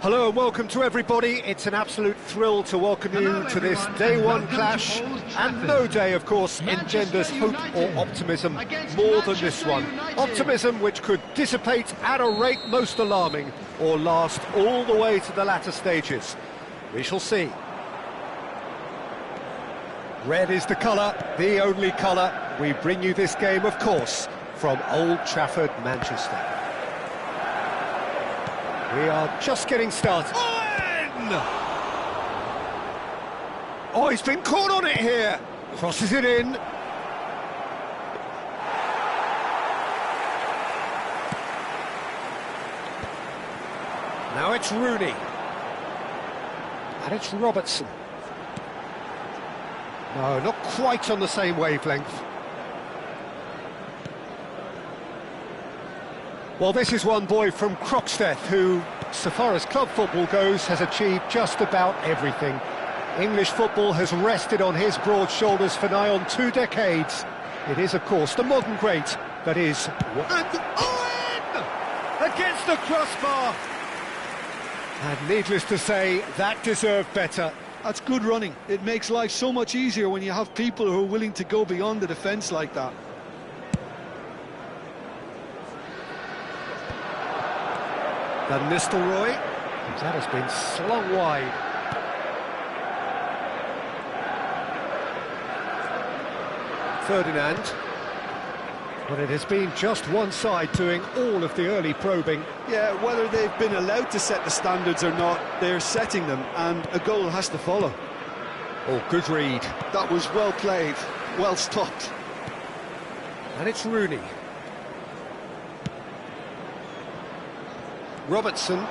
Hello and welcome to everybody. It's an absolute thrill to welcome you to this day one clash, and no day, of course, engenders hope or optimism more than this one. Optimism which could dissipate at a rate most alarming, or last all the way to the latter stages. We shall see. Red is the colour, the only colour. We bring you this game, of course, from Old Trafford, Manchester. We are just getting started. Oh, he's been caught on it here. Crosses it in. Now it's Rooney. And it's Robertson. No, not quite on the same wavelength. Well, this is one boy from Croxteth who, so far as club football goes, has achieved just about everything. English football has rested on his broad shoulders for nigh on 2 decades. It is, of course, the modern great that is... And Owen! Against the crossbar! And needless to say, that deserved better. That's good running. It makes life so much easier when you have people who are willing to go beyond the defence like that. Van Nistelrooy, that has been slung wide. Ferdinand, but it has been just one side doing all of the early probing. Yeah, whether they've been allowed to set the standards or not, they're setting them, and a goal has to follow. Oh, good read. That was well played, well stopped. And it's Rooney. Robertson.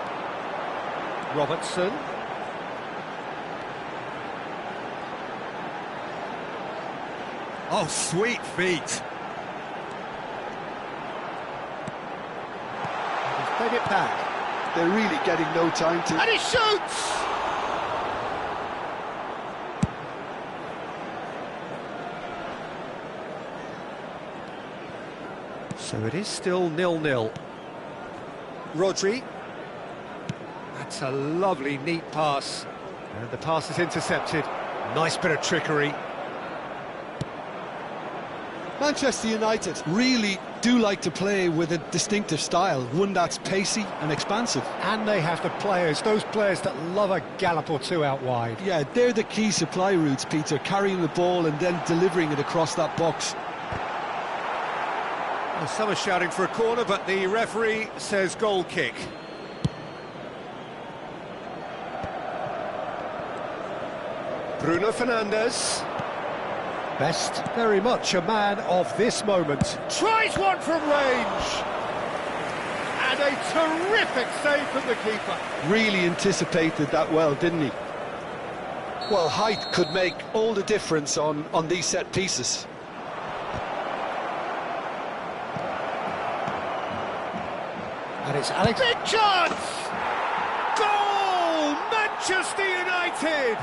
Oh, sweet feet. He's played it back. They're really getting no time to... And he shoots! So it is still 0-0. Rodri. That's a lovely, neat pass. And the pass is intercepted. Nice bit of trickery. Manchester United really do like to play with a distinctive style, one that's pacey and expansive. And they have the players, those players that love a gallop or two out wide. Yeah, they're the key supply routes, Peter, carrying the ball and then delivering it across that box. Well, some are shouting for a corner, but the referee says goal kick. Bruno Fernandes. Best, very much a man of this moment. Tries one from range. And a terrific save from the keeper. Really anticipated that well, didn't he? Well, height could make all the difference on these set pieces. And it's Alex. Big chance! Goal! Manchester United!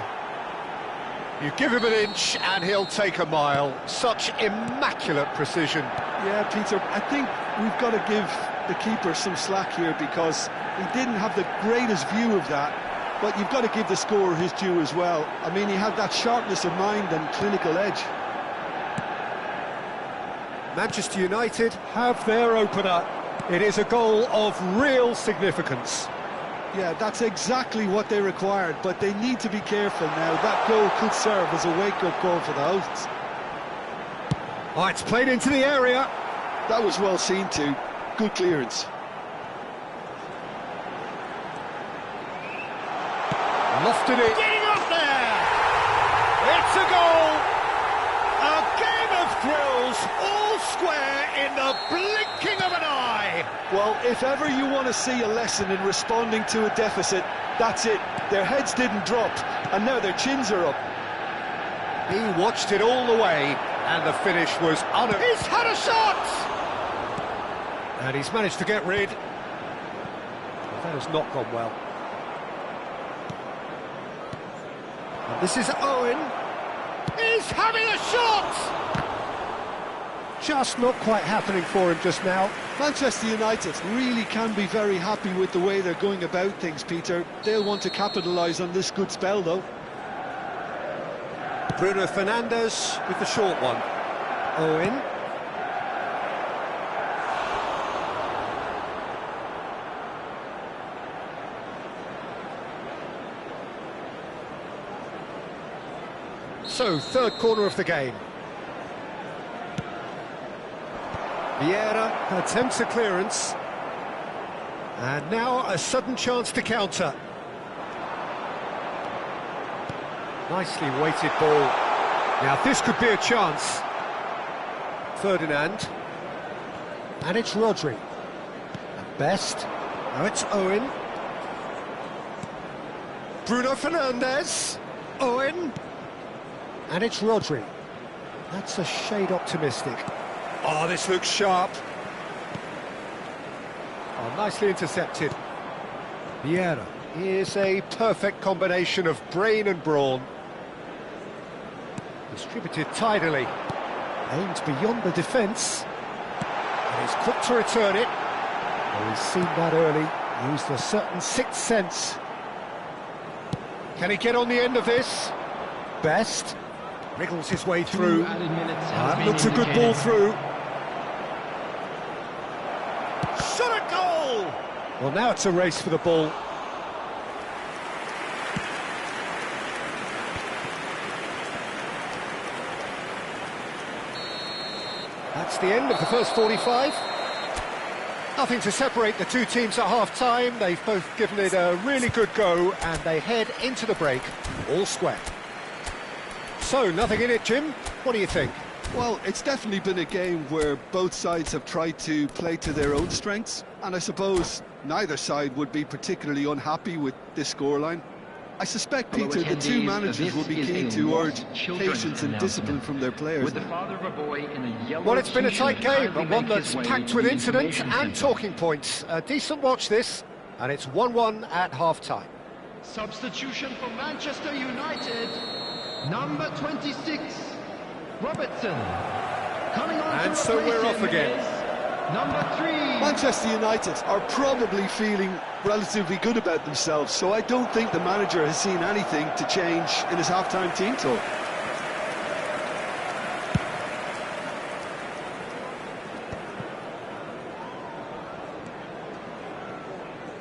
You give him an inch and he'll take a mile. Such immaculate precision. Yeah, Peter, I think we've got to give the keeper some slack here because he didn't have the greatest view of that, but you've got to give the scorer his due as well. I mean, he had that sharpness of mind and clinical edge. Manchester United have their opener. It is a goal of real significance. Yeah, that's exactly what they required, but they need to be careful now. That goal could serve as a wake-up call for the hosts. Oh, it's played into the area. That was well seen too. Good clearance. Lofted it. Getting up there! It's a goal! A game of thrills, all square in the blinking of Well, if ever you want to see a lesson in responding to a deficit, that's it. Their heads didn't drop, and now their chins are up. He watched it all the way, and the finish was He's had a shot! And he's managed to get rid. That has not gone well. And this is Owen. He's having a shot! Just not quite happening for him just now. Manchester United really can be very happy with the way they're going about things, Peter. They'll want to capitalise on this good spell, though. Bruno Fernandes with the short one. Owen. So, third corner of the game. Vieira attempts a clearance. And now a sudden chance to counter. Nicely weighted ball. Now this could be a chance. Ferdinand. And it's Rodri. At best. Now it's Owen. Bruno Fernandes. Owen. And it's Rodri. That's a shade optimistic. Oh, this looks sharp. Oh, nicely intercepted. Vieira is a perfect combination of brain and brawn. Distributed tidily. Aimed beyond the defence. And he's quick to return it. Oh, he's seen that early. Used a certain sixth sense. Can he get on the end of this? Best. Wriggles his way through. That looks a good ball through. Shot a goal! Well, now it's a race for the ball. That's the end of the first 45. Nothing to separate the two teams at half-time. They've both given it a really good go, and they head into the break all square. So, nothing in it, Jim. What do you think? Well, it's definitely been a game where both sides have tried to play to their own strengths, and I suppose neither side would be particularly unhappy with this scoreline. I suspect, Peter, the two managers will be keen to urge patience and discipline from their players. Well, it's been a tight game, but one that's packed with incidents and talking points. A decent watch this, and it's 1-1 at half-time. Substitution for Manchester United, number 26, Robertson. Coming on and so we're off again. Number 3. Manchester United are probably feeling relatively good about themselves, so I don't think the manager has seen anything to change in his half-time team talk.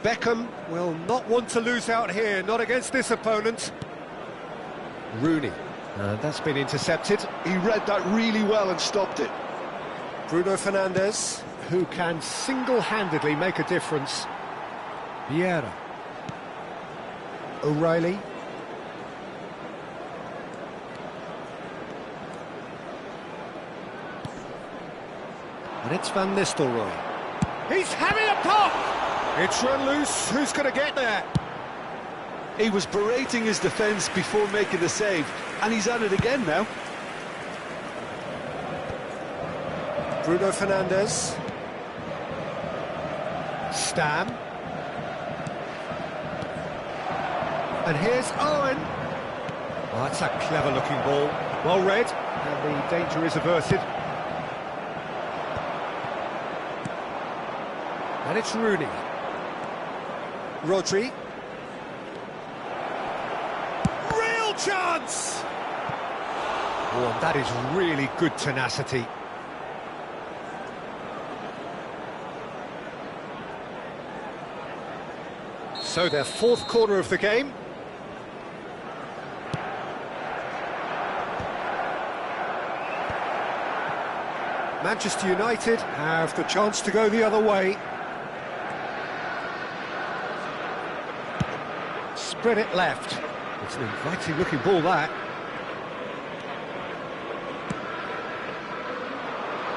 Beckham will not want to lose out here, not against this opponent. Rooney, that's been intercepted. He read that really well and stopped it. Bruno Fernandes, who can single-handedly make a difference. Vieira. O'Reilly. And it's Van Nistelrooy. He's having a pop! It's run loose. Who's going to get there? He was berating his defence before making the save, and he's at it again now. Bruno Fernandes. Stam. And here's Owen. Oh, that's a clever-looking ball. Well read, and the danger is averted. And it's Rooney. Rodri. Real chance! Oh, that is really good tenacity. So their fourth corner of the game. Manchester United have the chance to go the other way. Spread it left. It's an inviting looking ball, that.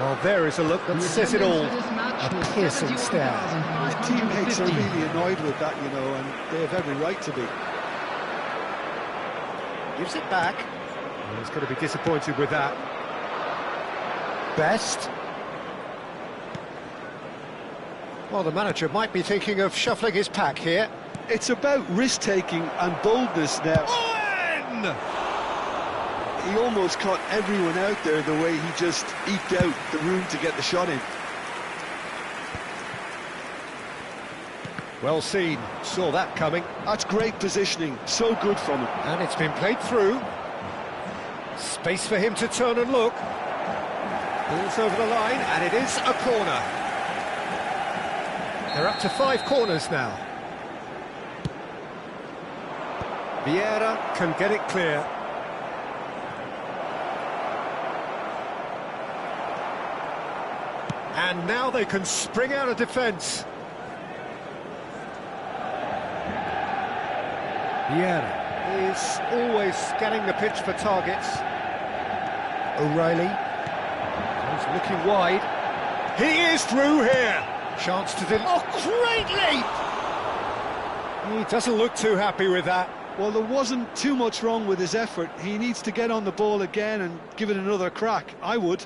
Well, there is a look that says it all. A A piercing stare. His teammates are really annoyed with that, you know, and they have every right to be. Gives it back. Well, he's going to be disappointed with that. Best. Well, the manager might be thinking of shuffling his pack here. It's about risk-taking and boldness now. Owen! He almost caught everyone out there the way he just eked out the room to get the shot in. Well seen, saw that coming. That's great positioning, so good from him. And it's been played through. Space for him to turn and look. Ball's over the line, and it is a corner. They're up to 5 corners now. Vieira can get it clear. And now they can spring out of defence. Vieira is always scanning the pitch for targets. O'Reilly is looking wide. He is through here. Chance to oh, great leap! He doesn't look too happy with that. Well, there wasn't too much wrong with his effort. He needs to get on the ball again and give it another crack. I would.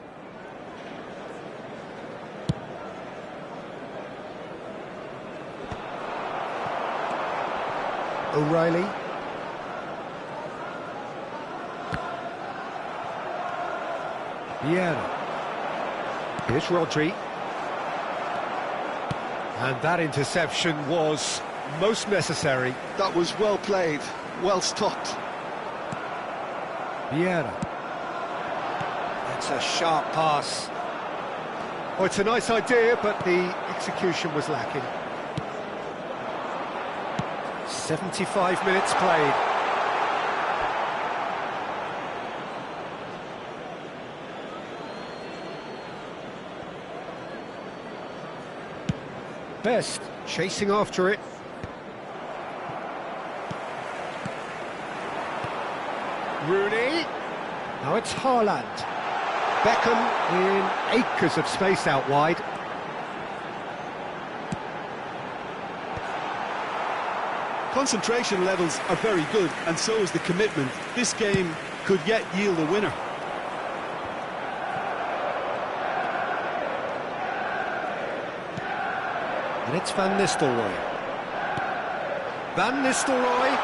O'Reilly. Vieira. Here's Rodri. And that interception was most necessary. That was well played, well stopped. Vieira. That's a sharp pass. Oh, it's a nice idea, but the execution was lacking. 75 minutes played. Best chasing after it. Rooney. Now it's Haaland. Beckham in acres of space out wide. Concentration levels are very good, and so is the commitment. This game could yet yield a winner. And it's Van Nistelrooy. Van Nistelrooy.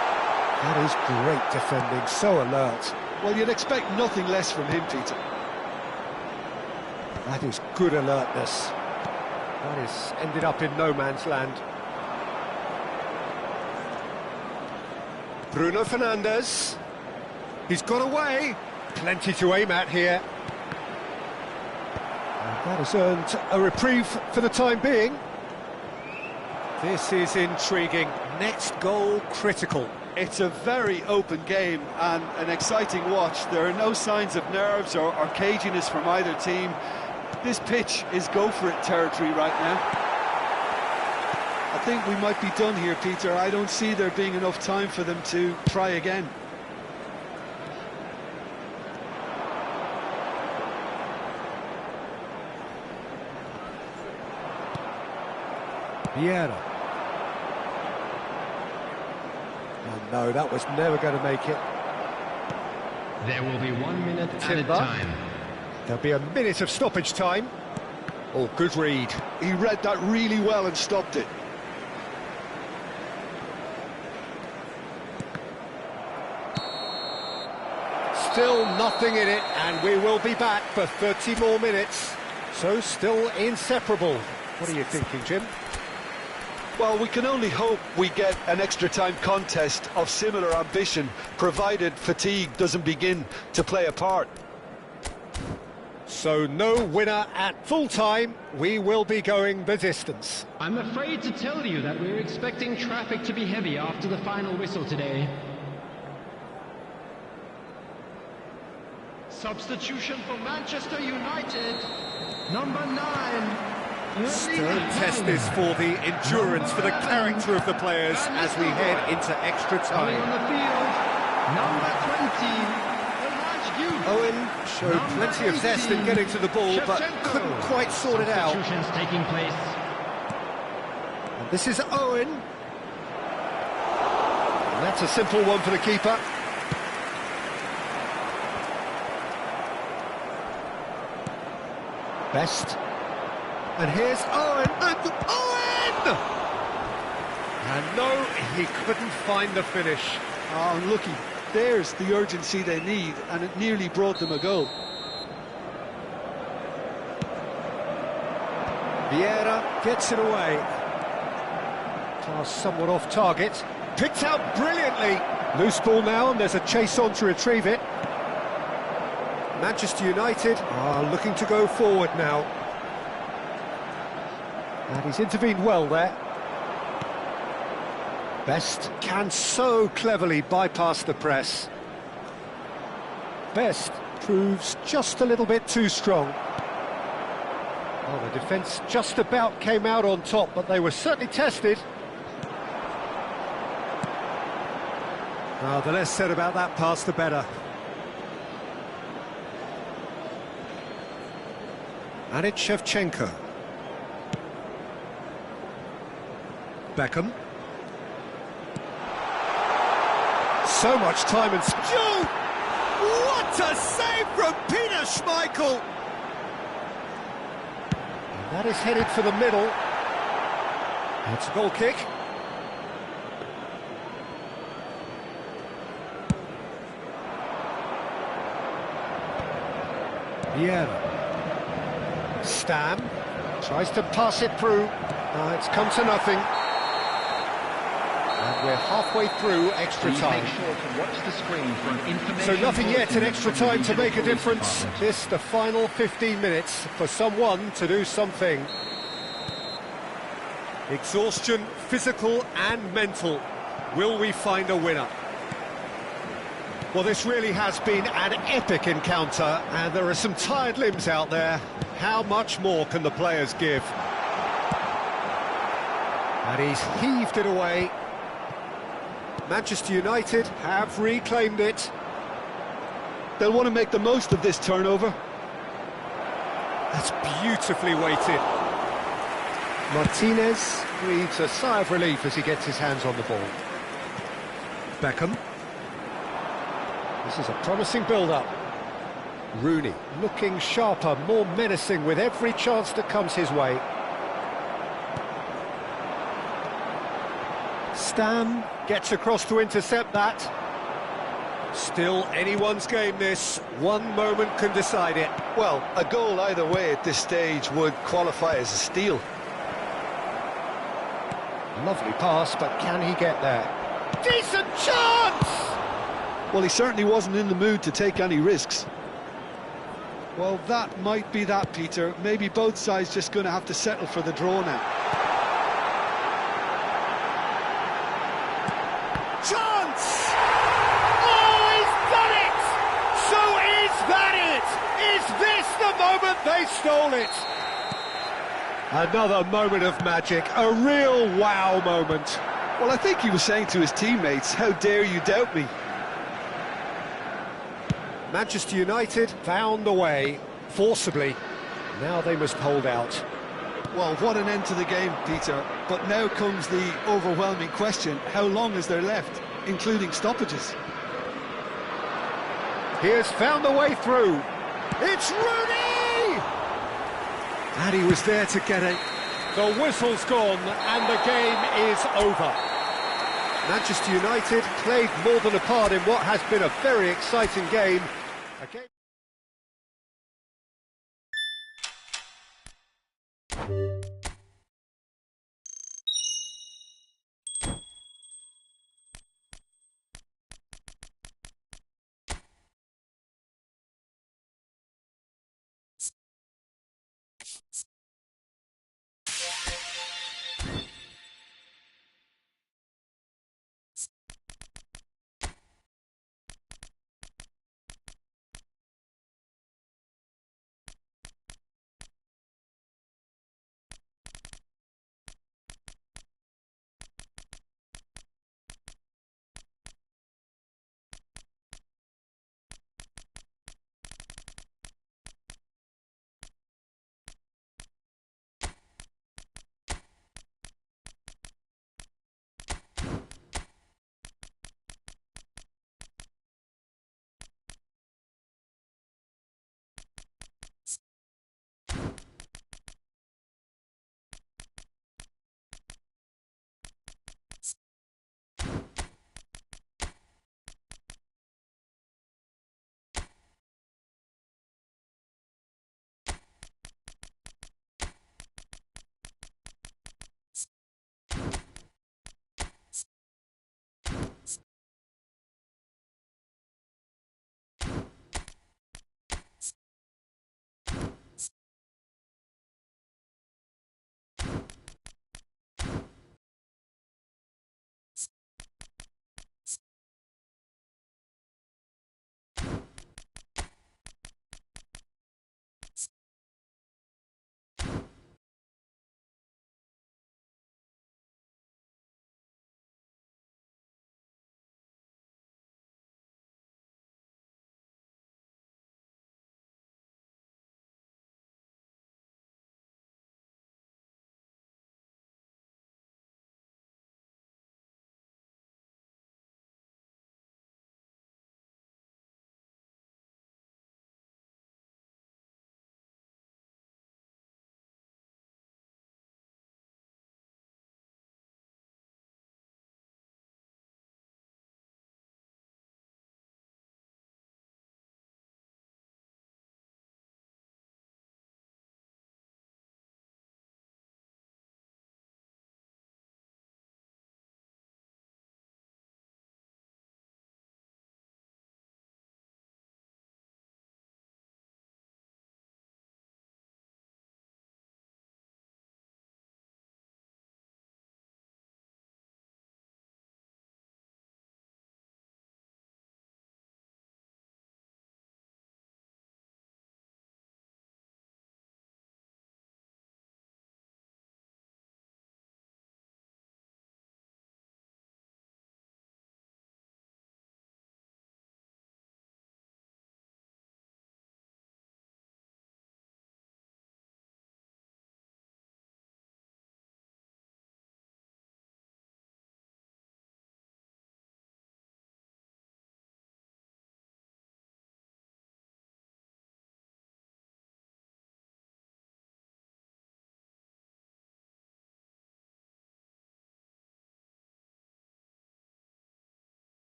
That is great defending, so alert. Well, you'd expect nothing less from him, Peter. That is good alertness. That is ended up in no man's land. Bruno Fernandes. He's got away. Plenty to aim at here. And that has earned a reprieve for the time being. This is intriguing. Next goal critical. It's a very open game and an exciting watch. There are no signs of nerves or caginess from either team. This pitch is go-for-it territory right now. I think we might be done here, Peter. I don't see there being enough time for them to try again. Vieira. Oh no, that was never going to make it. There will be 1 minute added time. There'll be a minute of stoppage time. Oh, good read. He read that really well and stopped it. Still nothing in it, and we will be back for 30 more minutes. So still inseparable. What are you thinking, Jim? Well, we can only hope we get an extra-time contest of similar ambition, provided fatigue doesn't begin to play a part. So no winner at full-time. We will be going the distance. I'm afraid to tell you that we're expecting traffic to be heavy after the final whistle today. Substitution for Manchester United, number 9. Stern test this for the endurance, for the character of the players as we head into extra Coming time. on the field, number 20, the Owen showed plenty of zest in getting to the ball, but couldn't quite sort it out. Substitutions taking place. And this is Owen. And that's a simple one for the keeper. Best. And here's Owen, and Owen! And no, he couldn't find the finish. Oh, unlucky. There's the urgency they need, and it nearly brought them a goal. Vieira gets it away. Pass somewhat off target. Picked out brilliantly. Loose ball now, and there's a chase on to retrieve it. Manchester United are looking to go forward now. And he's intervened well there. Best can so cleverly bypass the press. Best proves just a little bit too strong. Well, the defence just about came out on top, but they were certainly tested. Well, the less said about that pass, the better. And it's Shevchenko. Beckham. So much time and... Joe! What a save from Peter Schmeichel! And that is headed for the middle. It's a goal kick. Vieira. Stam tries to pass it through. It's come to nothing. And we're halfway through extra time. Make sure to watch the screen for an information. So nothing yet in extra time to make a difference. This, the final 15 minutes for someone to do something. Exhaustion, physical and mental. Will we find a winner? Well, this really has been an epic encounter, and there are some tired limbs out there. How much more can the players give? And he's heaved it away. Manchester United have reclaimed it. They'll want to make the most of this turnover. That's beautifully weighted. Martinez breathes a sigh of relief as he gets his hands on the ball. Beckham. This is a promising build-up. Rooney looking sharper, more menacing with every chance that comes his way. Stam gets across to intercept that. Still anyone's game this. One moment can decide it. Well, a goal either way at this stage would qualify as a steal. Lovely pass, but can he get there? Decent chance! Well, he certainly wasn't in the mood to take any risks. Well, that might be that, Peter. Maybe both sides just going to have to settle for the draw now. Chance! Oh, he's done it! So is that it? Is this the moment they stole it? Another moment of magic, a real wow moment. Well, I think he was saying to his teammates, how dare you doubt me? Manchester United found a way, forcibly. Now they must hold out. Well, what an end to the game, Peter. But now comes the overwhelming question, how long is there left, including stoppages? He has found a way through. It's Rooney! And he was there to get it. The whistle's gone and the game is over. Manchester United played more than a part in what has been a very exciting game.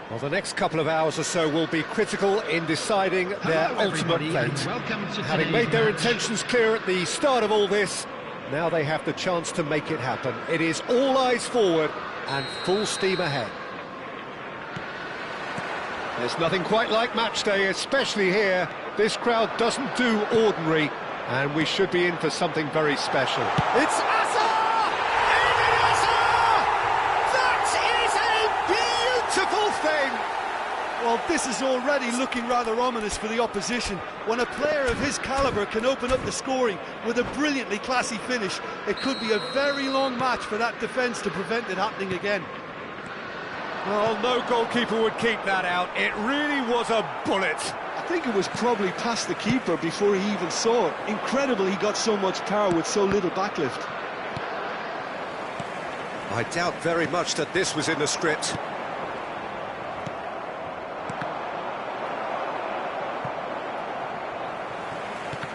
Well, the next couple of hours or so will be critical in deciding their ultimate fate. Having made their intentions clear at the start of all this, now they have the chance to make it happen. It is all eyes forward and full steam ahead. There's nothing quite like match day, especially here. This crowd doesn't do ordinary, and we should be in for something very special. It's thing. Well, this is already looking rather ominous for the opposition. When a player of his calibre can open up the scoring with a brilliantly classy finish, it could be a very long match for that defence to prevent it happening again. Well, no goalkeeper would keep that out. It really was a bullet. I think it was probably past the keeper before he even saw it. Incredible he got so much power with so little backlift. I doubt very much that this was in the script.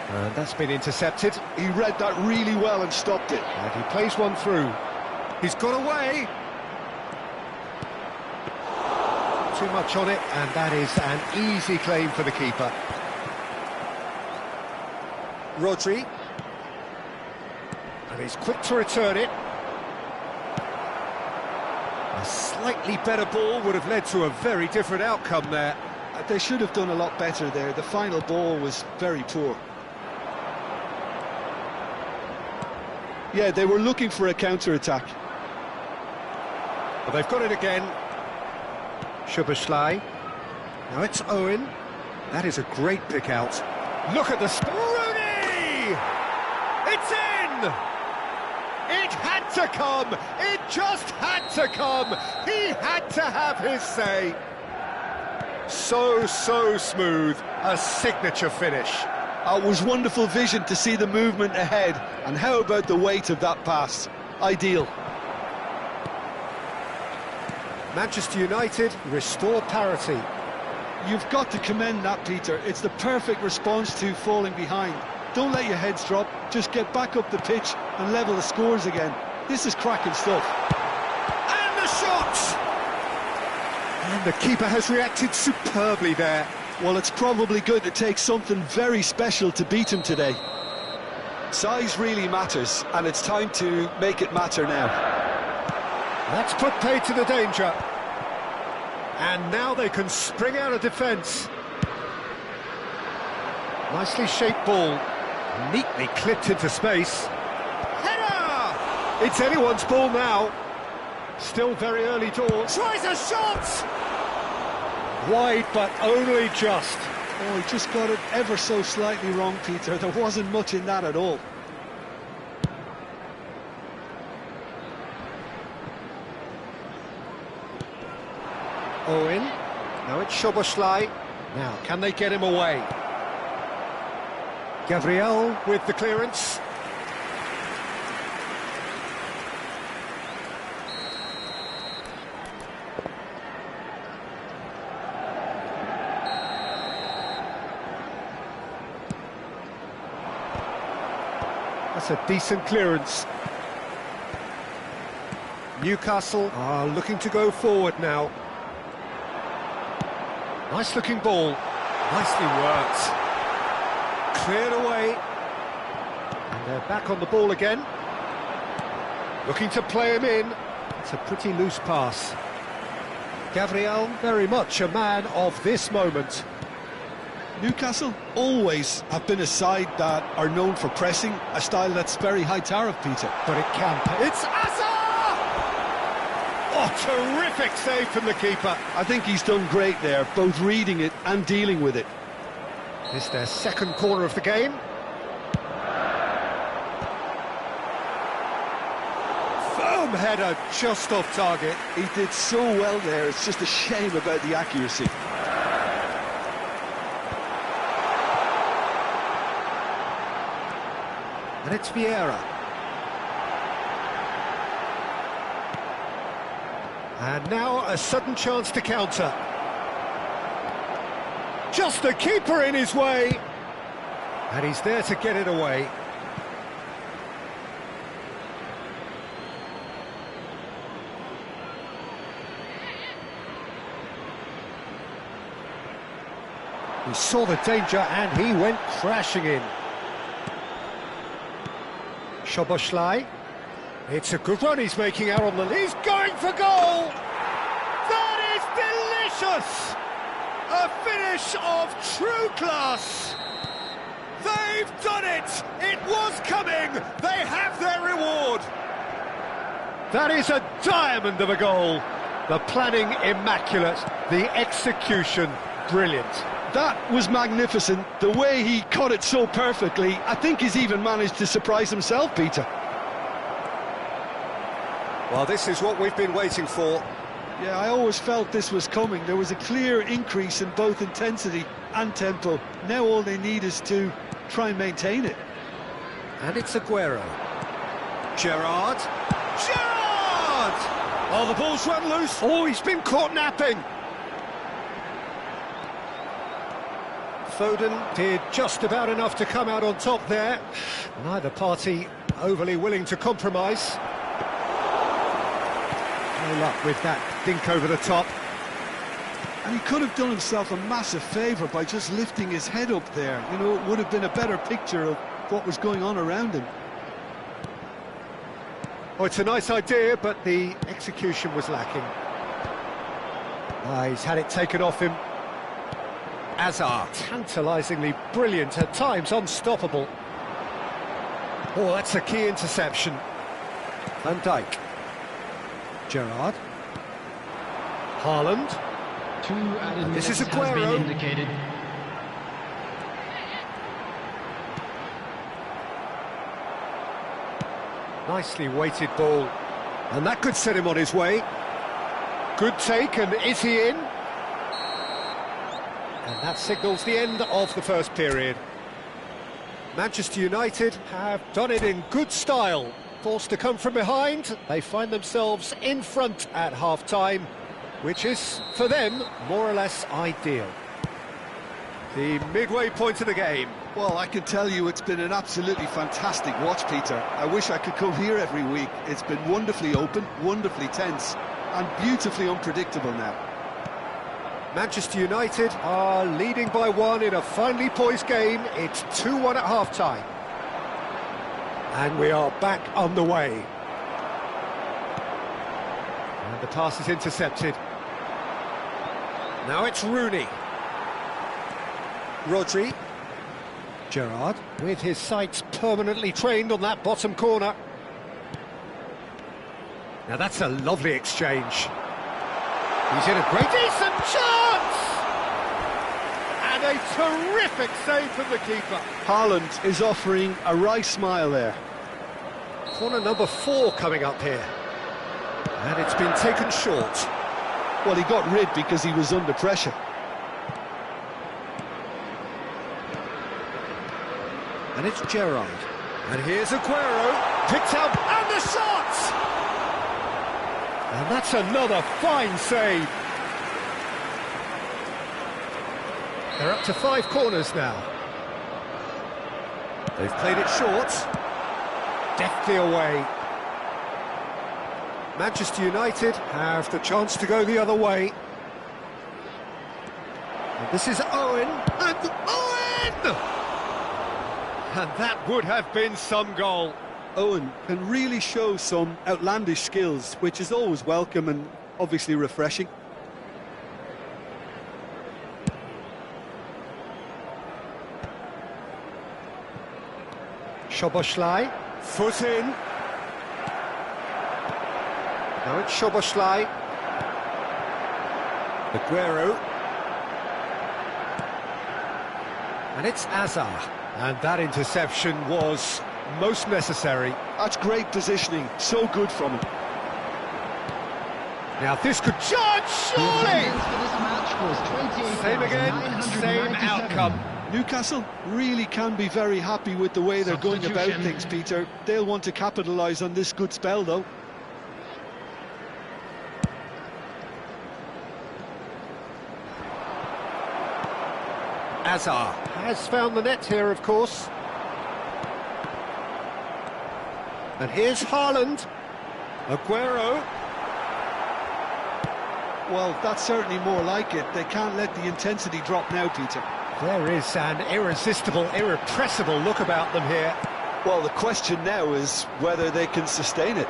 And that's been intercepted. He read that really well and stopped it. And he plays one through. He's got away. Too much on it, and that is an easy claim for the keeper. Rodri. And he's quick to return it. A slightly better ball would have led to a very different outcome there. They should have done a lot better there. The final ball was very poor. Yeah, they were looking for a counter-attack. Well, they've got it again. Szoboszlai. Now it's Owen. That is a great pick out. Look at the... Rooney! It's in! It had to come! It just had to come! He had to have his say. So smooth. A signature finish. It was wonderful vision to see the movement ahead. And how about the weight of that pass? Ideal. Manchester United restore parity. You've got to commend that, Peter. It's the perfect response to falling behind. Don't let your heads drop. Just get back up the pitch and level the scores again. This is cracking stuff. And the shot! And the keeper has reacted superbly there. Well, it's probably going to take something very special to beat him today. Size really matters, and it's time to make it matter now. That's put paid to the danger. And now they can spring out of defence. Nicely shaped ball. Neatly clipped into space. Header! It's anyone's ball now. Still very early doors. Tries a shot! Wide, but only just. Oh, he just got it ever so slightly wrong, Peter. There wasn't much in that at all. Owen. Now it's Szoboszlai. Now, can they get him away? Gabriel with the clearance. That's a decent clearance. Newcastle are looking to go forward now. Nice looking ball. Nicely worked. Cleared away. And they're back on the ball again. Looking to play him in. It's a pretty loose pass. Gabriel, very much a man of this moment. Newcastle always have been a side that are known for pressing, a style that's very high tariff, Peter. But it can pay. It's Asa! Oh, terrific save from the keeper. I think he's done great there, both reading it and dealing with it. It's their second corner of the game. Firm header just off target. He did so well there, it's just a shame about the accuracy. And it's Vieira. And now a sudden chance to counter. Just the keeper in his way. And he's there to get it away. He saw the danger and he went crashing in. Szoboszlai. It's a good run he's making out on the... He's going for goal! That is delicious! A finish of true class! They've done it! It was coming! They have their reward! That is a diamond of a goal. The planning immaculate, the execution brilliant. That was magnificent. The way he caught it so perfectly, I think he's even managed to surprise himself, Peter. Well, this is what we've been waiting for. Yeah, I always felt this was coming. There was a clear increase in both intensity and tempo. Now all they need is to try and maintain it. And it's Aguero. Gerrard. Oh, the ball's run loose. Oh, he's been caught napping. Foden did just about enough to come out on top there. Neither party overly willing to compromise. No luck with that dink over the top. And he could have done himself a massive favour by just lifting his head up there. You know, it would have been a better picture of what was going on around him. Oh, it's a nice idea, but the execution was lacking. He's had it taken off him. Hazard, tantalisingly brilliant, at times unstoppable. Oh, that's a key interception. Van Dijk. Gerrard. Haaland. Two added This is minutes has been Aguero. indicated. Nicely weighted ball. And that could set him on his way. Good take, and is he in? And that signals the end of the first period. Manchester United have done it in good style. Forced to come from behind, they find themselves in front at half-time, which is, for them, more or less ideal. The midway point of the game. Well, I can tell you it's been an absolutely fantastic watch, Peter. I wish I could come here every week. It's been wonderfully open, wonderfully tense, and beautifully unpredictable now. Manchester United are leading by one in a finely poised game. It's 2-1 at half-time. And we are back on the way. And the pass is intercepted. Now it's Rooney. Rodri. Gerrard, with his sights permanently trained on that bottom corner. Now that's a lovely exchange. He's in a great, decent chance! And a terrific save from the keeper. Haaland is offering a wry smile there. Corner number 4 coming up here. And it's been taken short. Well, he got rid because he was under pressure. And it's Gerrard. And here's Aguero. Picked up, and the shot! And that's another fine save. They're up to 5 corners now. They've played it short. Deftly away. Manchester United have the chance to go the other way. And this is Owen. And Owen! And that would have been some goal. Owen can really show some outlandish skills, which is always welcome and obviously refreshing. Szoboszlai, foot in. Now it's Szoboszlai. Aguero. And it's Hazard. And that interception was most necessary. That's great positioning, so good from him. Now this could judge, surely! Same again, same outcome. Newcastle really can be very happy with the way they're going about things, Peter. They'll want to capitalise on this good spell, though. Hazard has found the net here, of course. And here's Haaland. Aguero. Well, that's certainly more like it. They can't let the intensity drop now, Peter. There is an irresistible, irrepressible look about them here. Well, the question now is whether they can sustain it.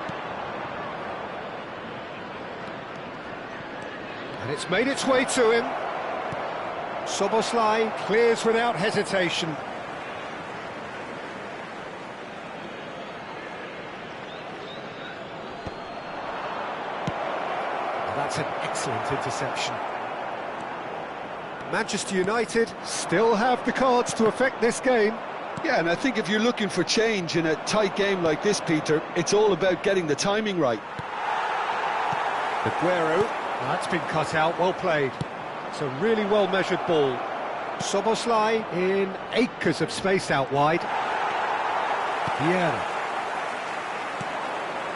And it's made its way to him. Szoboszlai clears without hesitation. That's an excellent interception. Manchester United still have the cards to affect this game. Yeah, and I think if you're looking for change in a tight game like this, Peter, it's all about getting the timing right. Aguero, that's been cut out, well played. It's a really well-measured ball. Szoboszlai in acres of space out wide. Vieira.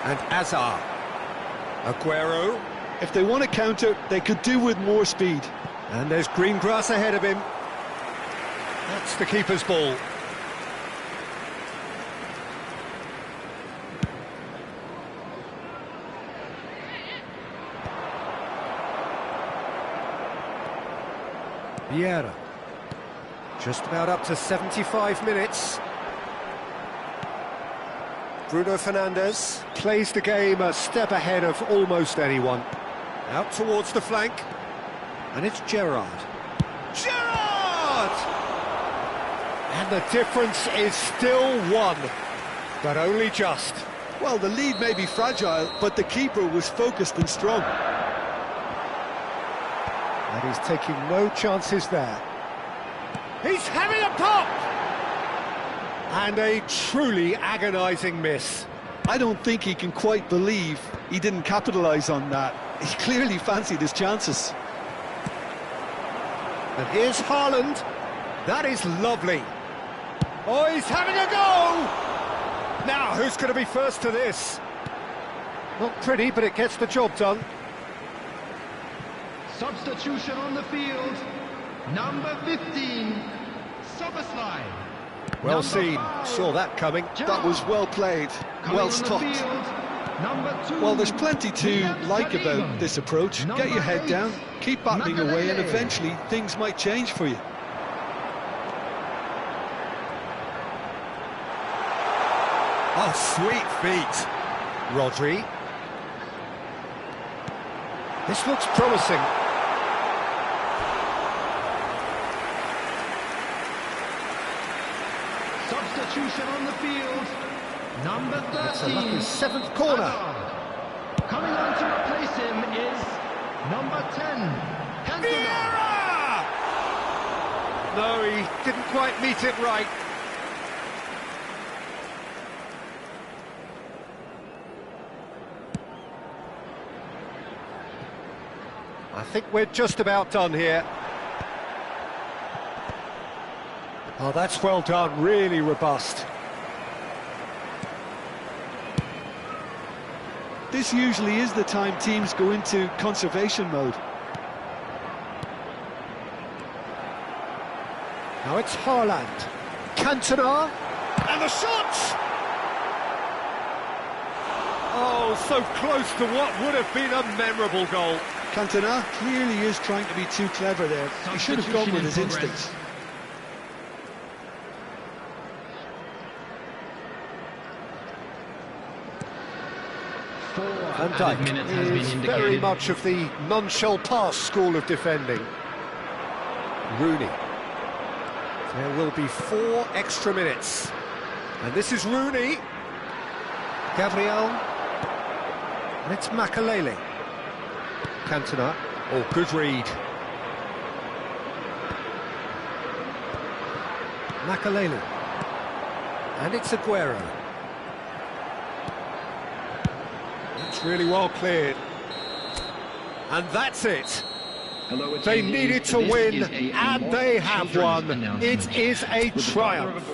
And Azar. Aguero. If they want to counter, they could do with more speed. And there's green grass ahead of him. That's the keeper's ball. Vieira. Just about up to 75 minutes. Bruno Fernandes plays the game a step ahead of almost anyone. Out towards the flank. And it's Gerrard. Gerrard! And the difference is still one, but only just. Well, the lead may be fragile, but the keeper was focused and strong. And he's taking no chances there. He's having a pop! And a truly agonising miss. I don't think he can quite believe he didn't capitalise on that. He clearly fancied his chances. And here's Haaland. That is lovely. Oh, he's having a go! Now, who's going to be first to this? Not pretty, but it gets the job done. Substitution on the field. Number 15, Szoboszlai. Well seen. Saw that coming. That was well played, well stopped. Well, there's plenty to like about this approach. Get your head down, keep battling away, and eventually things might change for you. Oh, sweet feet. Rodri. This looks promising. Substitution on the field. Number 13. That's a lucky seventh corner. Coming on to replace him is number 10, Vieira! No, he didn't quite meet it right. I think we're just about done here. Oh, that's well done, really robust. This usually is the time teams go into conservation mode. Now it's Haaland. Cantona. And the shot! Oh, so close to what would have been a memorable goal. Cantona clearly is trying to be too clever there. He should have gone with his instincts. Van Dijk is very much of the non-shall-pass school of defending. Rooney. There will be 4 extra minutes. And this is Rooney. Gabriel. And it's Makalele. Cantona. Oh, good read. Makalele. And it's Aguero. It's really well cleared. And that's it. They needed to win, and they have won. It is a triumph.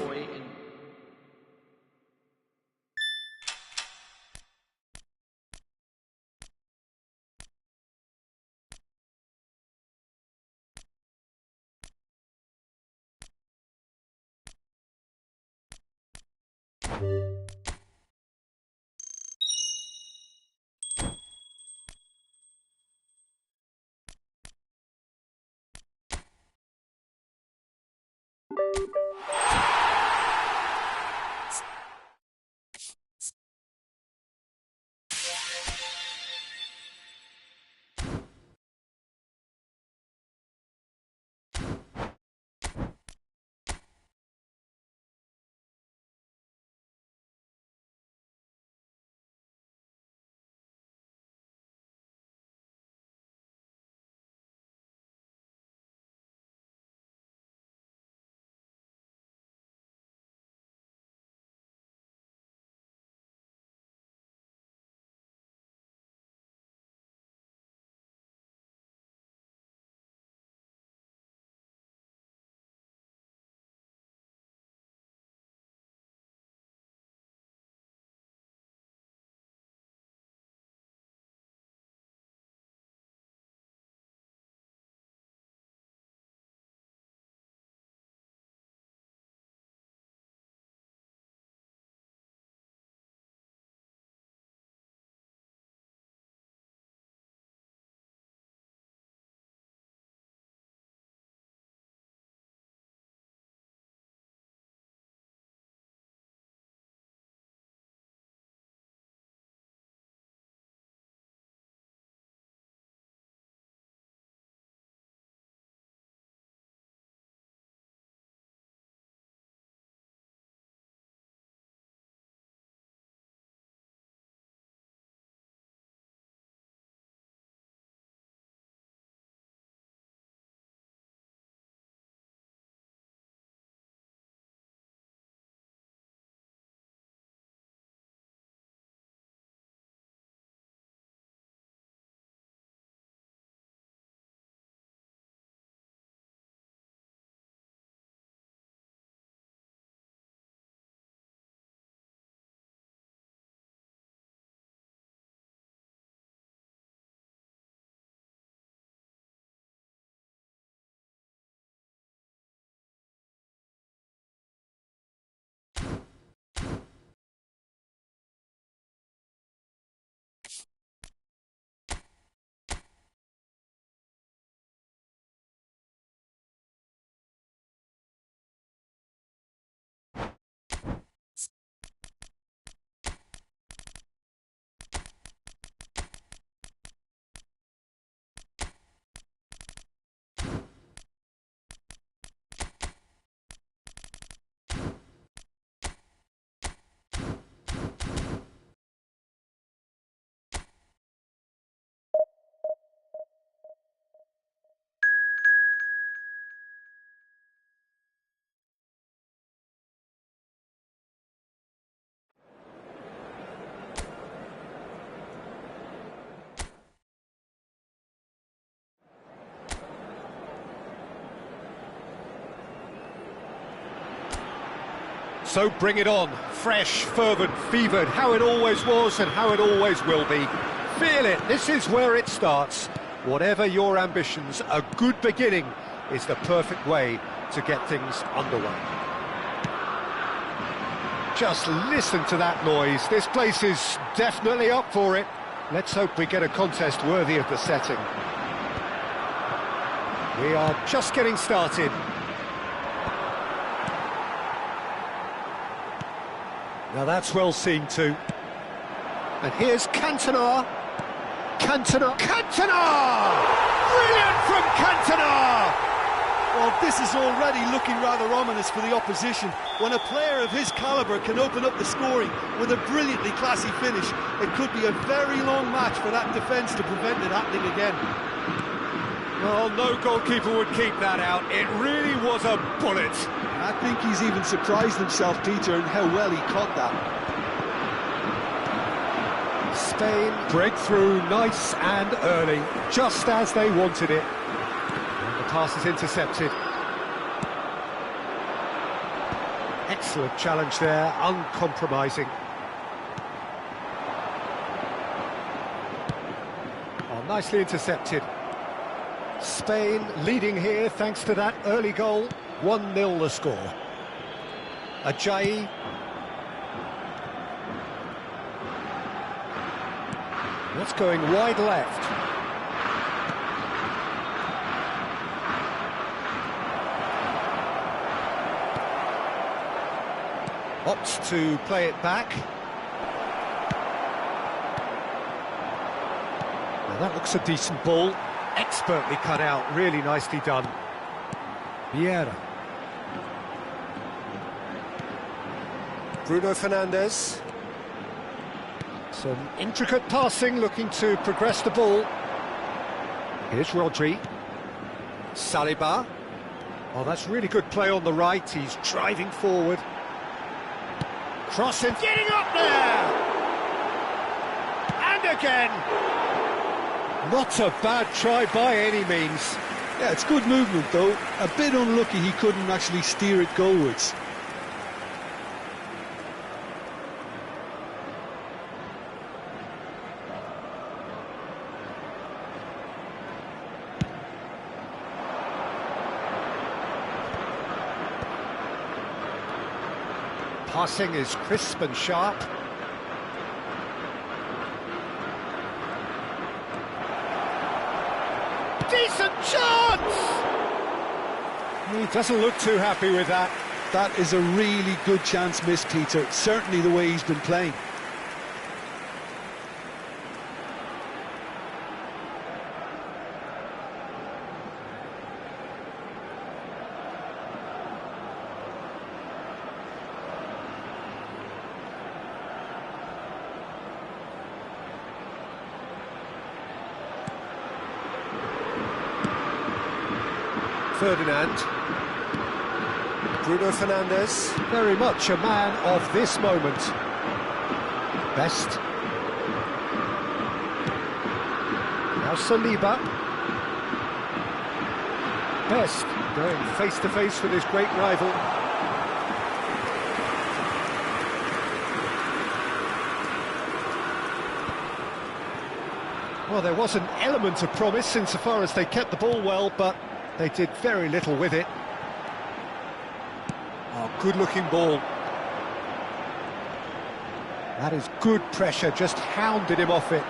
So bring it on. Fresh, fervent, fevered, how it always was and how it always will be. Feel it, this is where it starts. Whatever your ambitions, a good beginning is the perfect way to get things underway. Just listen to that noise. This place is definitely up for it. Let's hope we get a contest worthy of the setting. We are just getting started. Now that's well seen too. And here's Cantona. Cantona! Brilliant from Cantona! Well, this is already looking rather ominous for the opposition. When a player of his calibre can open up the scoring with a brilliantly classy finish, it could be a very long match for that defence to prevent it happening again. Well, no goalkeeper would keep that out. It really was a bullet. I think he's even surprised himself, Peter, in how well he caught that. Spain breakthrough nice and early, just as they wanted it. And the pass is intercepted. Excellent challenge there, uncompromising. Oh, nicely intercepted. Spain leading here thanks to that early goal. 1-0 the score. Ajayi. That's going wide left. Opts to play it back. Now that looks a decent ball. Expertly cut out, really nicely done. Vieira. Bruno Fernandes. Some intricate passing, looking to progress the ball. Here's Rodri. Saliba. Oh, that's really good play on the right. He's driving forward. Crossing, getting up there! And again! Not a bad try by any means. Yeah, it's good movement though. A bit unlucky he couldn't actually steer it goalwards. Passing is crisp and sharp. Decent chance! He doesn't look too happy with that. That is a really good chance missed, Peter. Certainly the way he's been playing. Ferdinand. Bruno Fernandes, very much a man of this moment. Best. Now Saliba. Best going face to face with his great rival. Well, there was an element of promise insofar as they kept the ball well, but they did very little with it. Oh, good-looking ball. That is good pressure, just hounded him off it.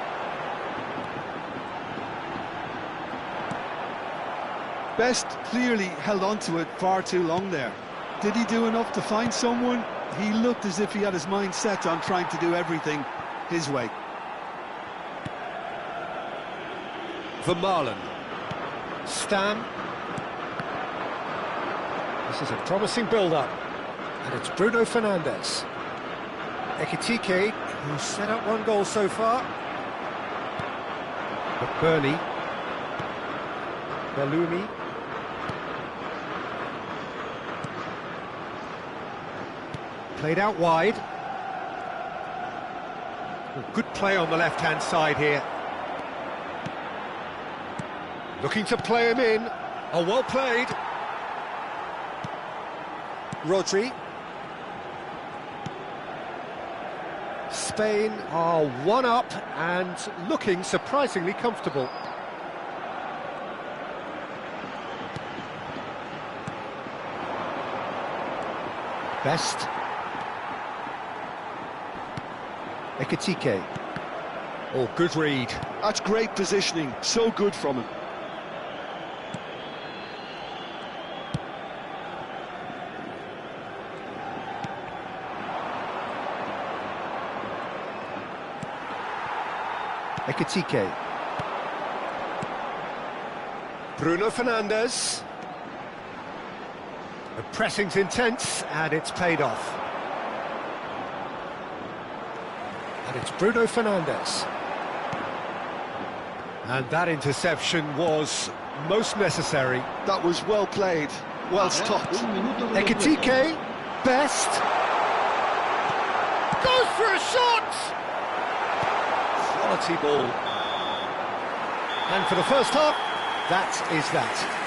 Best clearly held on to it far too long there. Did he do enough to find someone? He looked as if he had his mind set on trying to do everything his way. Vermaelen. Stam. This is a promising build-up, and it's Bruno Fernandes. Ekitike, who's set up one goal so far. McBurney. Bellumi. Played out wide. Good play on the left-hand side here. Looking to play him in. Oh, well played. Rodri. Spain are 1-up and looking surprisingly comfortable. Best. Ekitike. Oh, good read. That's great positioning, so good from him. Ekitike. Bruno Fernandes. The pressing's intense, and it's paid off. And it's Bruno Fernandes. And that interception was most necessary. That was well played, well stopped. Ekitike, Best. Goes for a shot! Quality ball. And for the first half, that is that.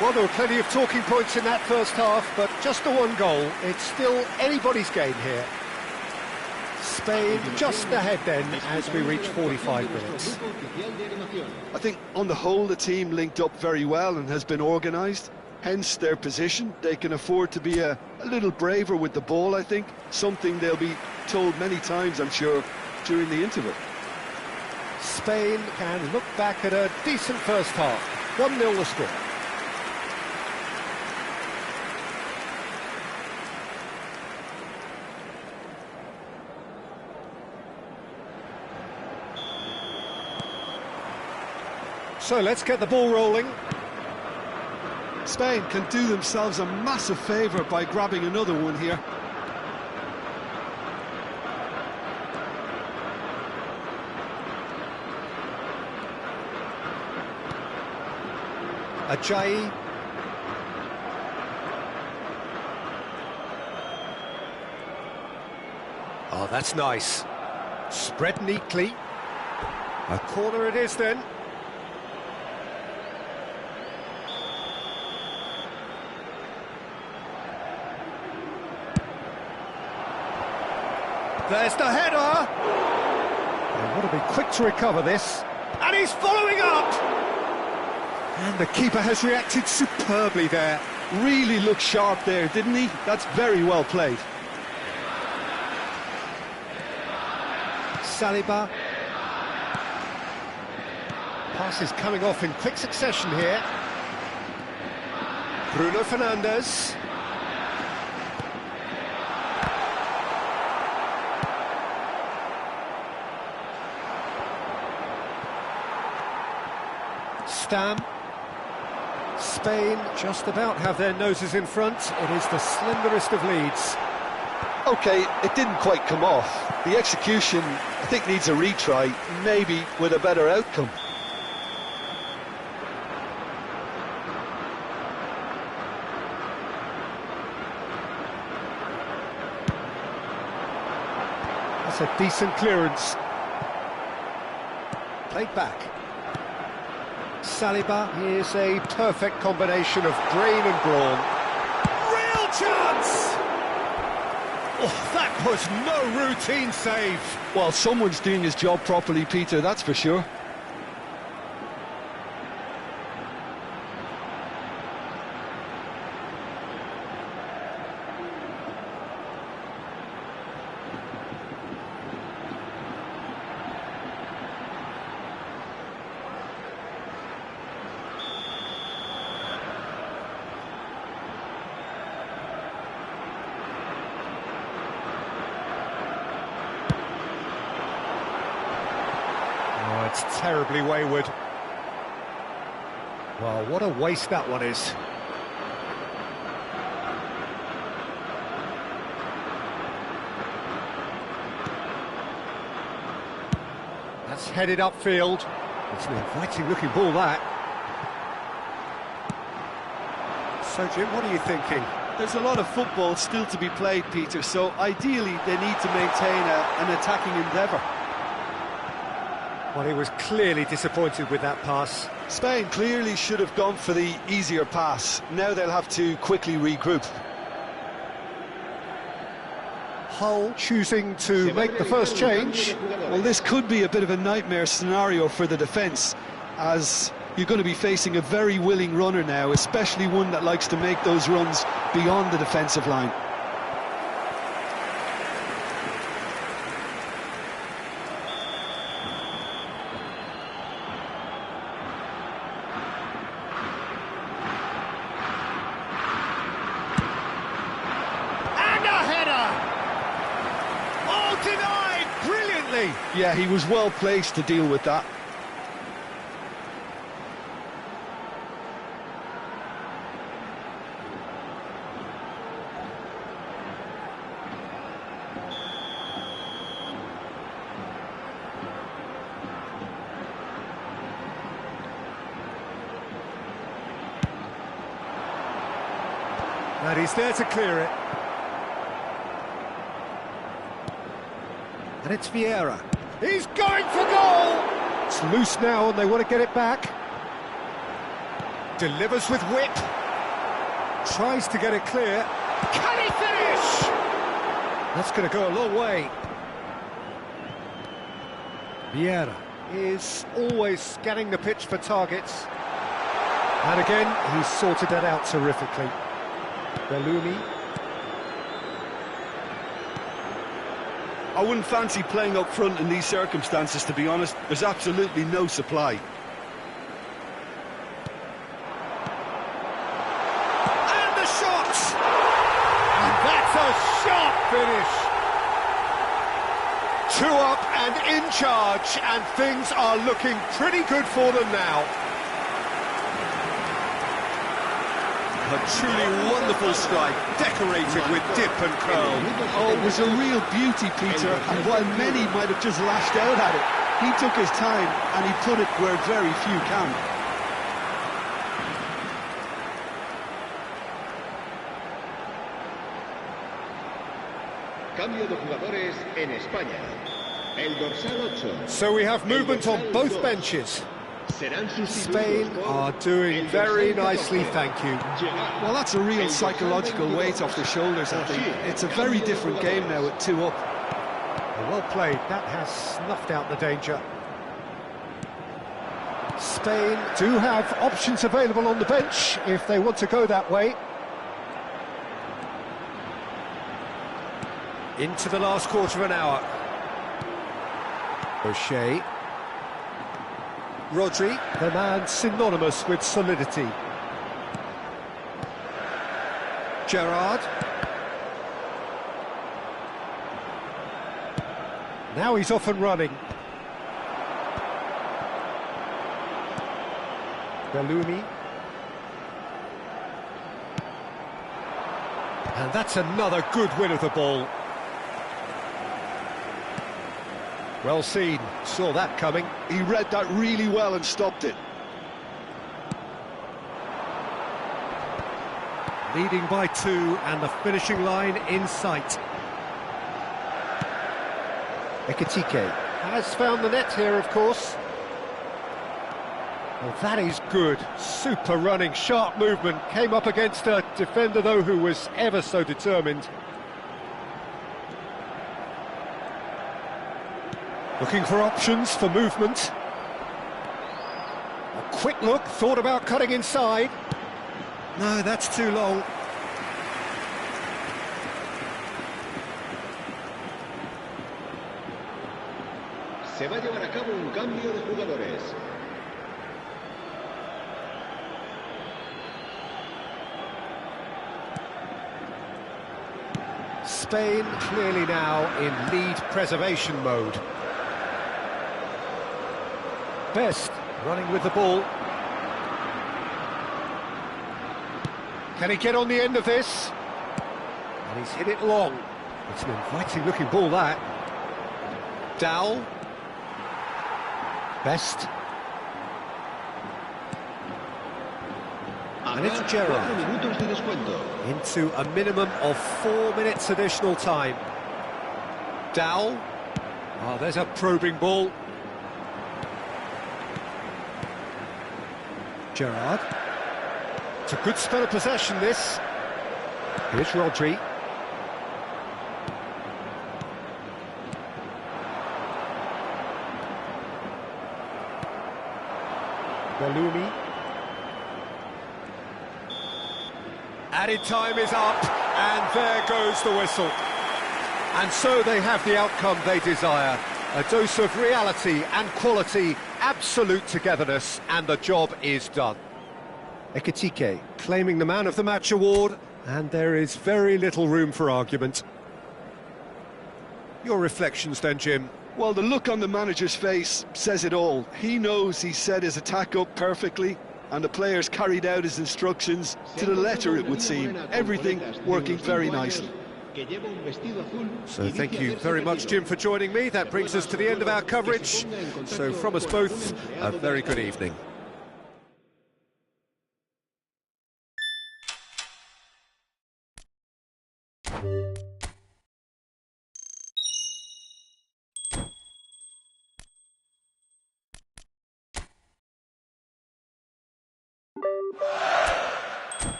Well, there were plenty of talking points in that first half, but just the one goal. It's still anybody's game here. Spain just ahead then as we reach 45 minutes. I think on the whole the team linked up very well and has been organised, hence their position. They can afford to be a little braver with the ball, I think, something they'll be told many times, I'm sure, during the interval. Spain can look back at a decent first half. 1-0 the score. So let's get the ball rolling. Spain can do themselves a massive favour by grabbing another one here. Ajayi. Oh, that's nice. Spread neatly. A corner it is then. There's the header! And want to be quick to recover this. And he's following up! And the keeper has reacted superbly there. Really looked sharp there, didn't he? That's very well played. Saliba. Passes coming off in quick succession here. Bruno Fernandes. Stam. Spain just about have their noses in front. It is the slenderest of leads. OK, it didn't quite come off. The execution, I think, needs a retry, maybe with a better outcome. That's a decent clearance. Played back. Saliba is a perfect combination of brain and brawn. Real chance! Oh, that was no routine save. Well, someone's doing his job properly, Peter, that's for sure. Oh, it's terribly wayward. Well, what a waste that one is. That's headed upfield. It's an inviting looking ball, that. So, Jim, what are you thinking? There's a lot of football still to be played, Peter, so ideally they need to maintain an attacking endeavour. Well, he was clearly disappointed with that pass. Spain clearly should have gone for the easier pass. Now they'll have to quickly regroup. Hull choosing to make the first change. Well, this could be a bit of a nightmare scenario for the defence, as you're going to be facing a very willing runner now, especially one that likes to make those runs beyond the defensive line. And a header! Oh, denied brilliantly! Yeah, he was well placed to deal with that. And he's there to clear it. And it's Vieira. He's going for goal! It's loose now and they want to get it back. Delivers with whip. Tries to get it clear. Can he finish? That's going to go a long way. Vieira is always scanning the pitch for targets. And again, he's sorted that out terrifically. Bahulu. I wouldn't fancy playing up front in these circumstances, to be honest. There's absolutely no supply. And the shot! And that's a sharp finish! 2 up and in charge, and things are looking pretty good for them now. A truly wonderful strike, decorated with dip and curl. Oh, it was a real beauty, Peter, and while many might have just lashed out at it, he took his time and he put it where very few can. Cambio de jugadores en España. El dorsal 8. So we have movement on both benches. Spain are doing very nicely, thank you. Well, that's a real psychological weight off their shoulders, I think. It's a very different game now at 2 up. Well played, that has snuffed out the danger. Spain do have options available on the bench if they want to go that way. Into the last quarter of an hour. O'Shea. Rodri, the man synonymous with solidity. Gerrard. Now he's off and running. Bahulu. And that's another good win of the ball. Well seen, saw that coming. He read that really well and stopped it. Leading by 2 and the finishing line in sight. Ekitike has found the net here, of course. Well, that is good. Super running, sharp movement. Came up against a defender, though, who was ever so determined. Looking for options for movement. A quick look, thought about cutting inside. No, that's too long. Se va a llevar a cabo un cambio de jugadores. Spain clearly now in lead preservation mode. Best running with the ball. Can he get on the end of this? And he's hit it long. It's an inviting looking ball, that. Dowell. Best. And it's Gerrard. Into a minimum of 4 minutes additional time. Dowell. Oh, there's a probing ball. Gerrard. It's a good spell of possession, this. Here's Rodri. Alumi. Added time is up, and there goes the whistle. And so they have the outcome they desire. A dose of reality and quality, absolute togetherness, and the job is done. Ekitike claiming the Man of the Match award, and there is very little room for argument. Your reflections then, Jim? Well, the look on the manager's face says it all. He knows he set his attack up perfectly, and the players carried out his instructions to the letter, it would seem. Everything working very nicely. So thank you very much, Jim, for joining me. That brings us to the end of our coverage. So from us both, a very good evening.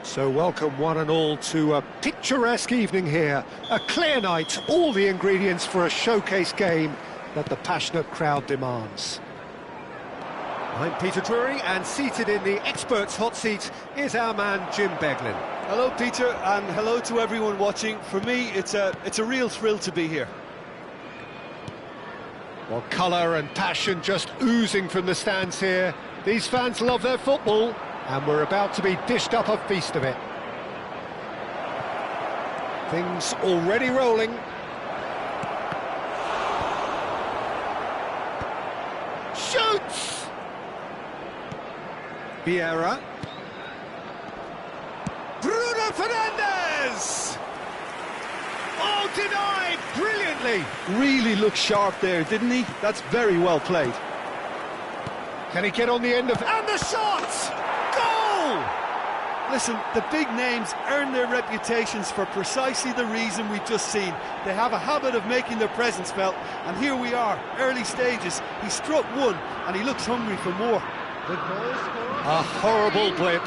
So welcome one and all to a picturesque evening here. A clear night, all the ingredients for a showcase game that the passionate crowd demands. I'm Peter Drury, and seated in the experts' hot seat is our man Jim Beglin. Hello, Peter, and hello to everyone watching. For me, it's a real thrill to be here. Well, colour and passion just oozing from the stands here. These fans love their football, and we're about to be dished up a feast of it. Things already rolling. Shoots! Vieira. Bruno Fernandes! Oh, denied brilliantly! Really looked sharp there, didn't he? That's very well played. Can he get on the end of... And the shot! Goal! Listen, the big names earn their reputations for precisely the reason we've just seen. They have a habit of making their presence felt, and here we are, early stages. He struck one, and he looks hungry for more. A horrible blip,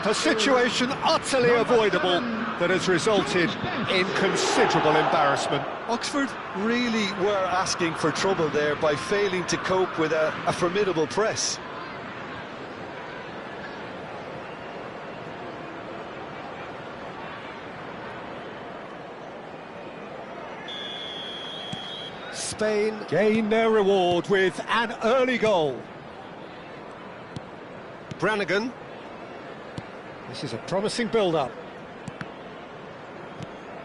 a situation utterly avoidable that has resulted in considerable embarrassment. Oxford really were asking for trouble there by failing to cope with a formidable press. Spain gain their reward with an early goal. Brannigan. This is a promising build-up.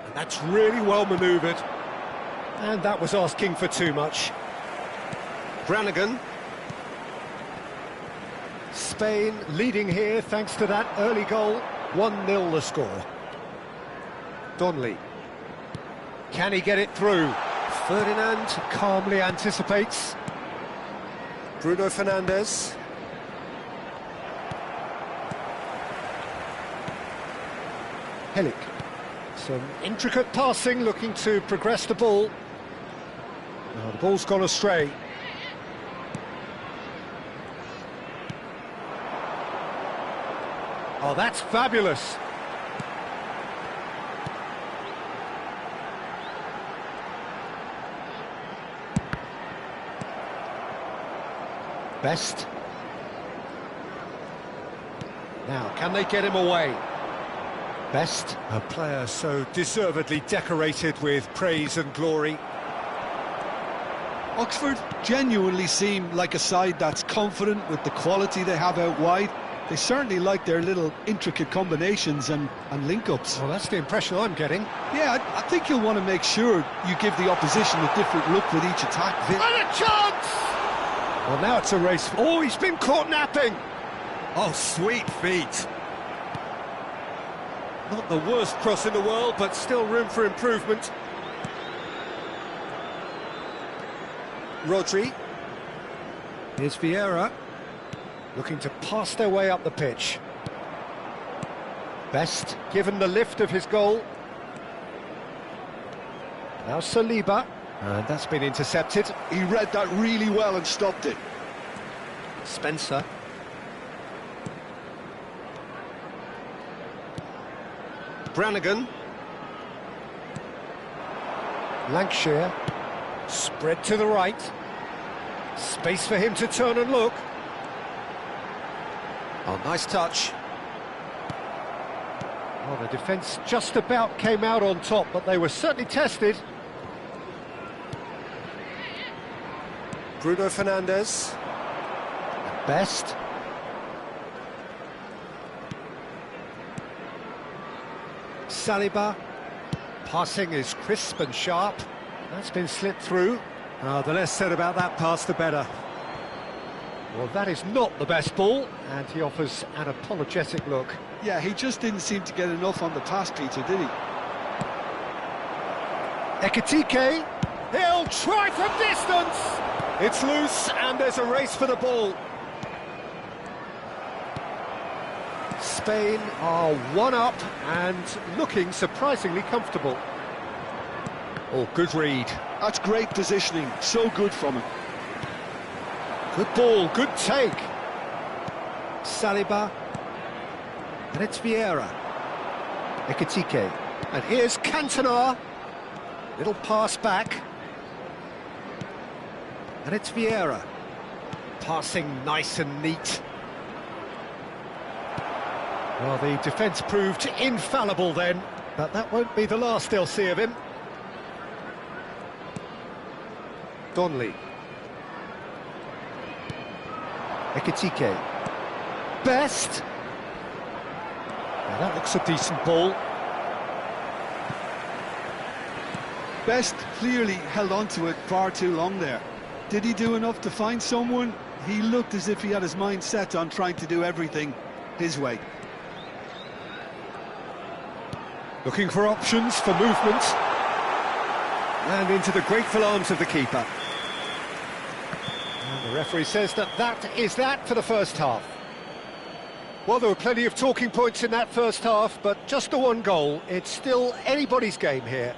And that's really well manoeuvred. And that was asking for too much. Brannigan. Spain leading here thanks to that early goal. 1-0 the score. Donnelly. Can he get it through? Ferdinand calmly anticipates. Bruno Fernandes. Helik. Some intricate passing, looking to progress the ball. Now the ball's gone astray. Oh, that's fabulous. Best. Now, can they get him away? Best, a player so deservedly decorated with praise and glory. Oxford genuinely seem like a side that's confident with the quality they have out wide. They certainly like their little intricate combinations and link-ups. Well, that's the impression I'm getting. Yeah, I think you'll want to make sure you give the opposition a different look with each attack. And a chance! Well, now it's a race. Oh, he's been caught napping. Oh, sweet feet. Not the worst cross in the world, but still room for improvement. Rodri. Here's Vieira. Looking to pass their way up the pitch. Best given the lift of his goal. Now Saliba, and that's been intercepted. He read that really well and stopped it. Spencer. Brannigan. Lancashire. Spread to the right. Space for him to turn and look. Oh, nice touch. Well, the defence just about came out on top, but they were certainly tested. Bruno Fernandes. At best. Saliba. Passing is crisp and sharp. That's been slipped through. The less said about that pass, the better. Well, that is not the best ball, and he offers an apologetic look. Yeah, he just didn't seem to get enough on the pass, Peter, did he? Ekitike, he'll try from distance! It's loose, and there's a race for the ball. Spain are one up, and looking surprisingly comfortable. Oh, good read. That's great positioning, so good from him. Good ball, good take. Saliba. And it's Vieira. Ekitike. And here's Cantona. Little pass back. And it's Vieira. Passing nice and neat. Well, the defence proved infallible then, but that won't be the last they'll see of him. Donnelly. Ekitike. Best. Now that looks a decent ball. Best clearly held on to it far too long there. Did he do enough to find someone? He looked as if he had his mind set on trying to do everything his way. Looking for options for movement. And into the grateful arms of the keeper. And the referee says that is that for the first half. Well, there were plenty of talking points in that first half, but just the one goal. It's still anybody's game here.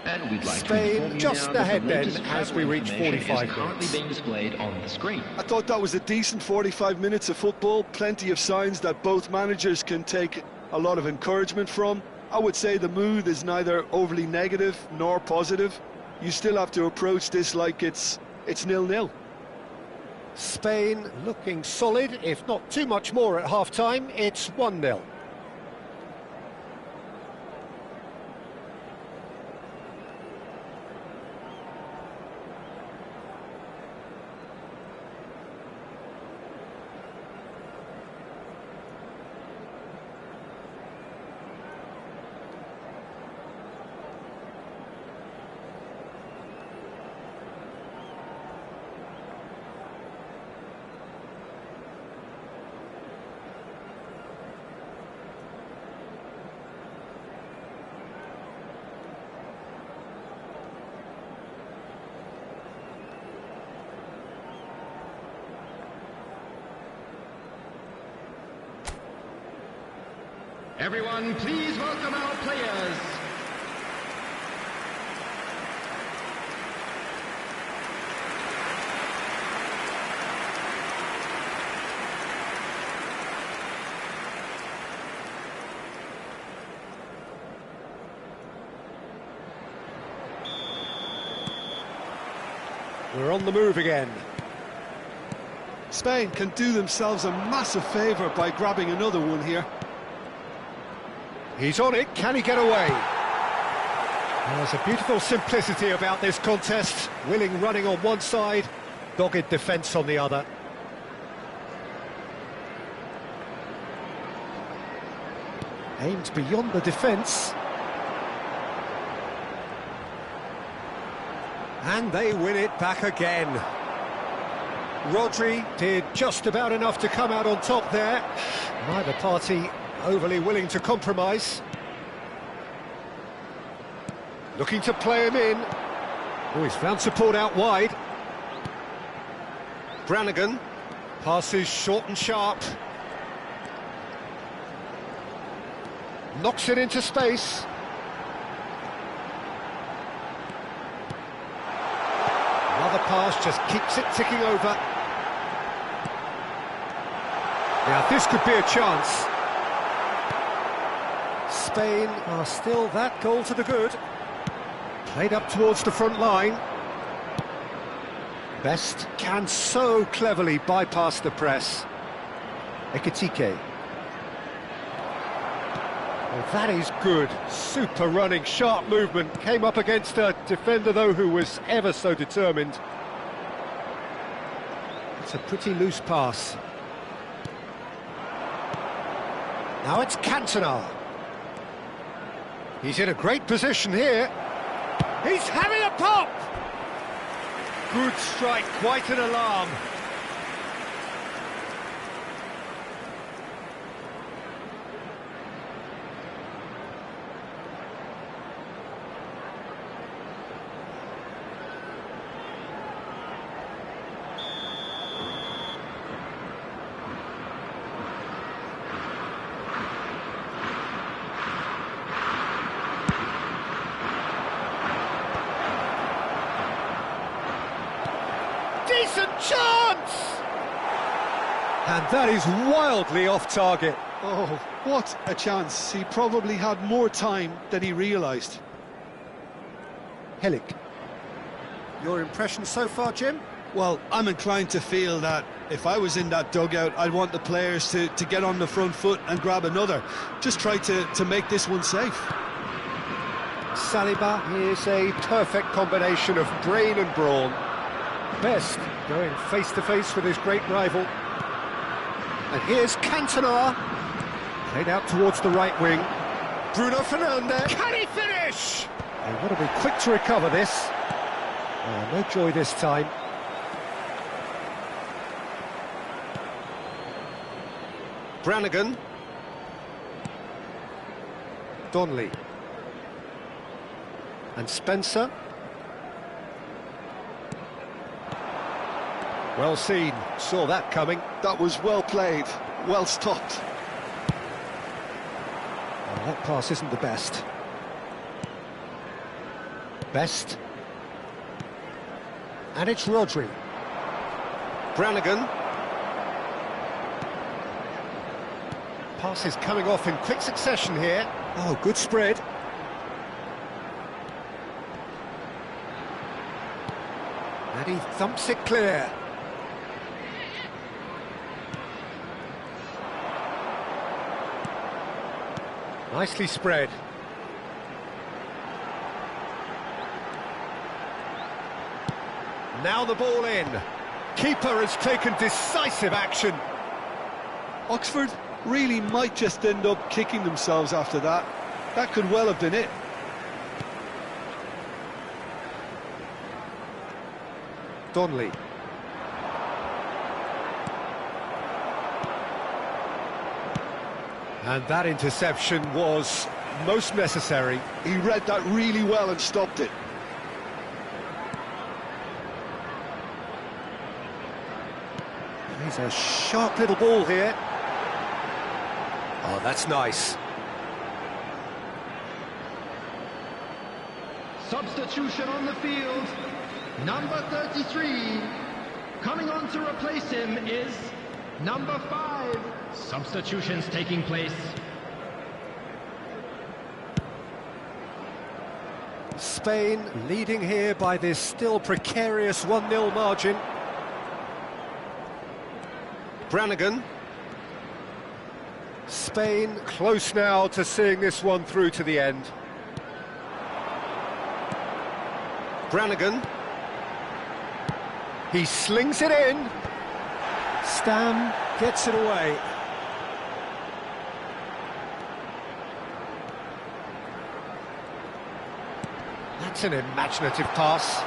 And we'd like Spain just ahead then as we reach 45 currently minutes. being displayed on the screen. I thought that was a decent 45 minutes of football. Plenty of signs that both managers can take a lot of encouragement from. I would say the mood is neither overly negative nor positive. You still have to approach this like it's 0-0. Spain looking solid, if not too much more at half-time. It's 1-0. Everyone, please welcome our players. We're on the move again. Spain can do themselves a massive favour by grabbing another one here. He's on it, can he get away? There's a beautiful simplicity about this contest. Willing running on one side, dogged defence on the other. Aimed beyond the defence. And they win it back again. Rodri did just about enough to come out on top there. Neither party overly willing to compromise. Looking to play him in. Oh, he's found support out wide. Brannigan passes short and sharp. Knocks it into space. Another pass just keeps it ticking over. Now this could be a chance. Spain are still that goal to the good. Played up towards the front line. Best can so cleverly bypass the press. Ekitike. Well, that is good. Super running, sharp movement. Came up against a defender, though, who was ever so determined. It's a pretty loose pass. Now it's Cantona. He's in a great position here. He's having a pop! Good strike, quite an alarm. Decent chance! And that is wildly off target. Oh, what a chance. He probably had more time than he realised. Helik. Your impression so far, Jim? Well, I'm inclined to feel that if I was in that dugout, I'd want the players to get on the front foot and grab another. Just try to make this one safe. Saliba is a perfect combination of brain and brawn. Best going face-to-face with his great rival. And here's Cantona. Played out towards the right wing. Bruno Fernandes. Can he finish? They want to be quick to recover this. Oh, no joy this time. Brannigan. Donnelly. And Spencer. Well seen, saw that coming. That was well played, well stopped. Oh, that pass isn't the best. Best. And it's Rodri. Brannigan. Pass is coming off in quick succession here. Oh, good spread. And he thumps it clear. Nicely spread. Now the ball in. Keeper has taken decisive action. Oxford really might just end up kicking themselves after that. That could well have been it. Donnelly. And that interception was most necessary. He read that really well and stopped it. He's a sharp little ball here. Oh, that's nice. Substitution on the field. Number 33. Coming on to replace him is number 5. Substitutions taking place. Spain leading here by this still precarious 1-0 margin. Brannigan. Spain close now to seeing this one through to the end. Brannigan. He slings it in. Stam gets it away. That's an imaginative pass.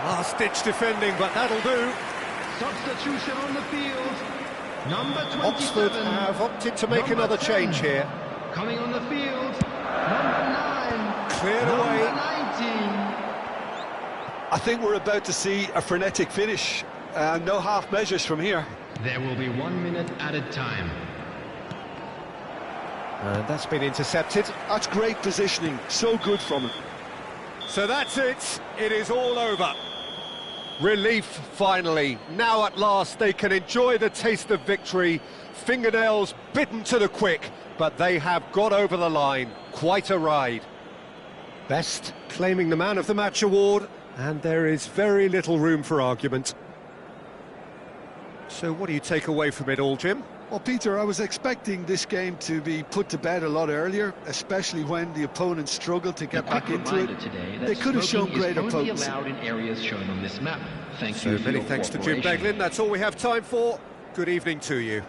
Last-ditch defending, but that'll do. Substitution on the field. Number 27. Oxford have opted to make another change here. Coming on the field. Number 9. Cleared Number away. 19. I think we're about to see a frenetic finish. No half measures from here. There will be 1 minute added time. And that's been intercepted. That's great positioning, so good from him. So that's it, it is all over. Relief, finally. Now at last they can enjoy the taste of victory. Fingernails bitten to the quick, but they have got over the line. Quite a ride. Best claiming the Man of the Match award, and there is very little room for argument. So what do you take away from it all, Jim? Well, Peter, I was expecting this game to be put to bed a lot earlier, especially when the opponent struggled to get back into it. They could have shown greater potency. Allowed in areas shown on this map. So many thanks to Jim Beglin. That's all we have time for. Good evening to you.